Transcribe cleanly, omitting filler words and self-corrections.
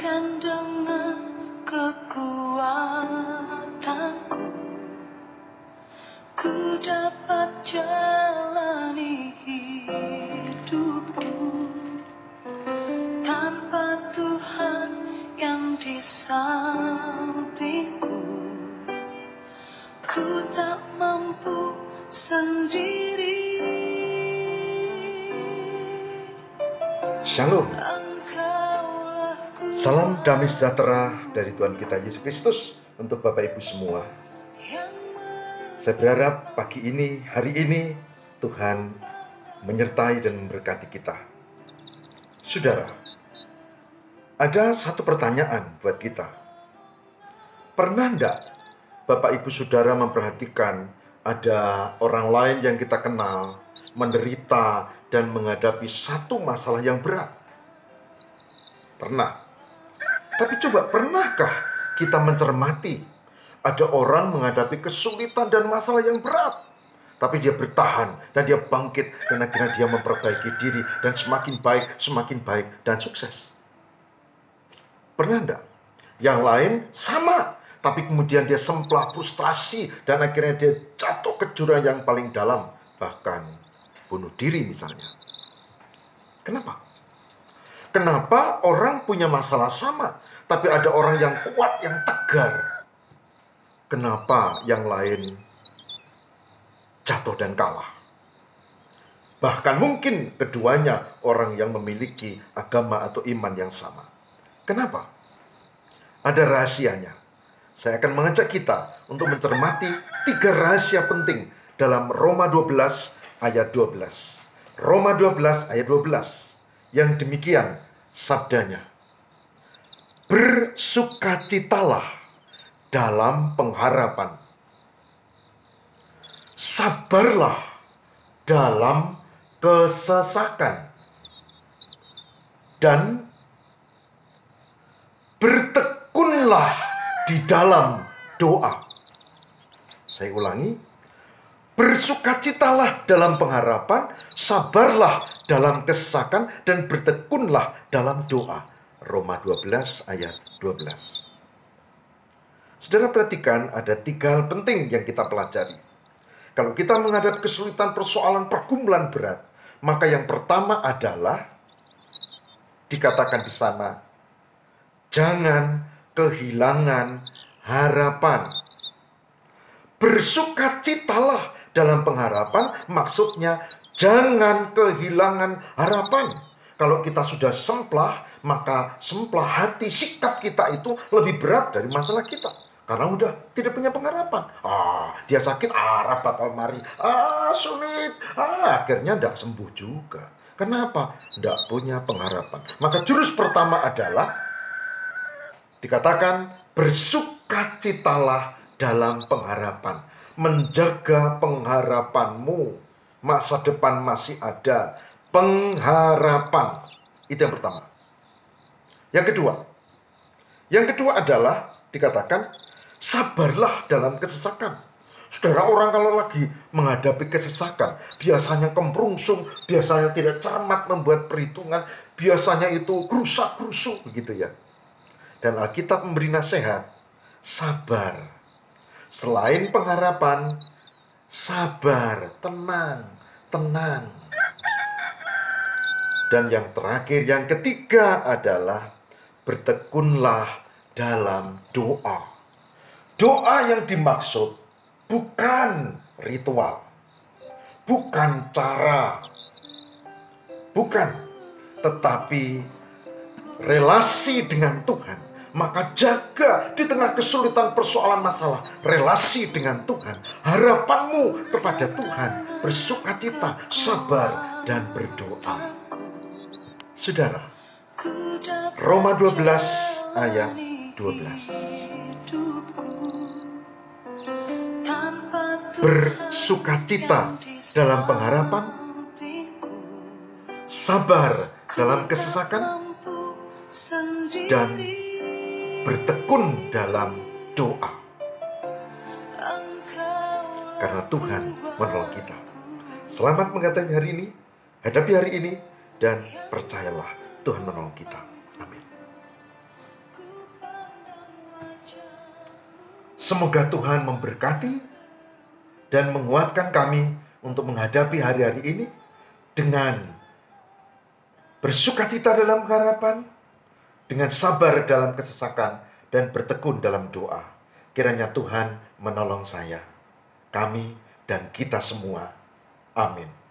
Bukan dengan kekuatanku ku dapat jalani hidupku tanpa Tuhan yang di sampingku. Ku tak mampu sendiri. Shalom. Salam damai sejahtera dari Tuhan kita Yesus Kristus untuk Bapak Ibu semua. Saya berharap pagi ini, hari ini Tuhan menyertai dan memberkati kita. Saudara, ada satu pertanyaan buat kita. Pernah enggak Bapak Ibu Saudara memperhatikan ada orang lain yang kita kenal menderita dan menghadapi satu masalah yang berat? Pernah. Tapi coba, pernahkah kita mencermati ada orang menghadapi kesulitan dan masalah yang berat, tapi dia bertahan dan dia bangkit dan akhirnya dia memperbaiki diri dan semakin baik dan sukses? Pernah enggak? Yang lain sama, tapi kemudian dia semplah frustrasi dan akhirnya dia jatuh ke jurang yang paling dalam, bahkan bunuh diri misalnya. Kenapa? Kenapa orang punya masalah sama, tapi ada orang yang kuat, yang tegar? Kenapa yang lain jatuh dan kalah? Bahkan mungkin keduanya orang yang memiliki agama atau iman yang sama. Kenapa? Ada rahasianya. Saya akan mengajak kita untuk mencermati 3 rahasia penting dalam Roma 12 ayat 12. Roma 12 ayat 12. Yang demikian sabdanya: bersukacitalah dalam pengharapan, sabarlah dalam kesesakan, dan bertekunlah di dalam doa. Saya ulangi. Bersukacitalah dalam pengharapan, sabarlah dalam kesesakan, dan bertekunlah dalam doa. Roma 12 ayat 12. Saudara perhatikan, ada 3 hal penting yang kita pelajari. Kalau kita menghadapi kesulitan, persoalan, pergumulan berat, maka yang pertama adalah dikatakan di sana, jangan kehilangan harapan. Bersukacitalah dalam pengharapan, maksudnya jangan kehilangan harapan. Kalau kita sudah semplah, maka semplah hati, sikap kita itu lebih berat dari masalah kita. Karena udah tidak punya pengharapan. Dia sakit, Arab bakal mari. Sulit. Akhirnya tidak sembuh juga. Kenapa? Tidak punya pengharapan. Maka jurus pertama adalah dikatakan bersukacitalah dalam pengharapan. Menjaga pengharapanmu. Masa depan masih ada. Pengharapan. Itu yang pertama. Yang kedua adalah dikatakan sabarlah dalam kesesakan. Saudara, orang kalau lagi menghadapi kesesakan, biasanya kemrungsung, biasanya tidak cermat membuat perhitungan, biasanya itu gerusak-gerusuk begitu ya. Dan Alkitab memberi nasihat, sabar. Selain pengharapan, sabar, tenang. Dan yang terakhir, yang ketiga adalah bertekunlah dalam doa. Doa yang dimaksud bukan ritual, bukan cara, tetapi relasi dengan Tuhan. Maka jaga di tengah kesulitan, persoalan, masalah, relasi dengan Tuhan. Harapanmu kepada Tuhan, bersukacita, sabar, dan berdoa. Saudara, Roma 12 ayat 12. Bersukacita dalam pengharapan, sabar dalam kesesakan, dan bertekun dalam doa. Karena Tuhan menolong kita. Selamat menghadapi hari ini, hadapi hari ini, dan percayalah Tuhan menolong kita. Amin. Semoga Tuhan memberkati dan menguatkan kami untuk menghadapi hari-hari ini dengan bersukacita dalam harapan, dengan sabar dalam kesesakan, dan bertekun dalam doa. Kiranya Tuhan menolong saya, kami, dan kita semua. Amin.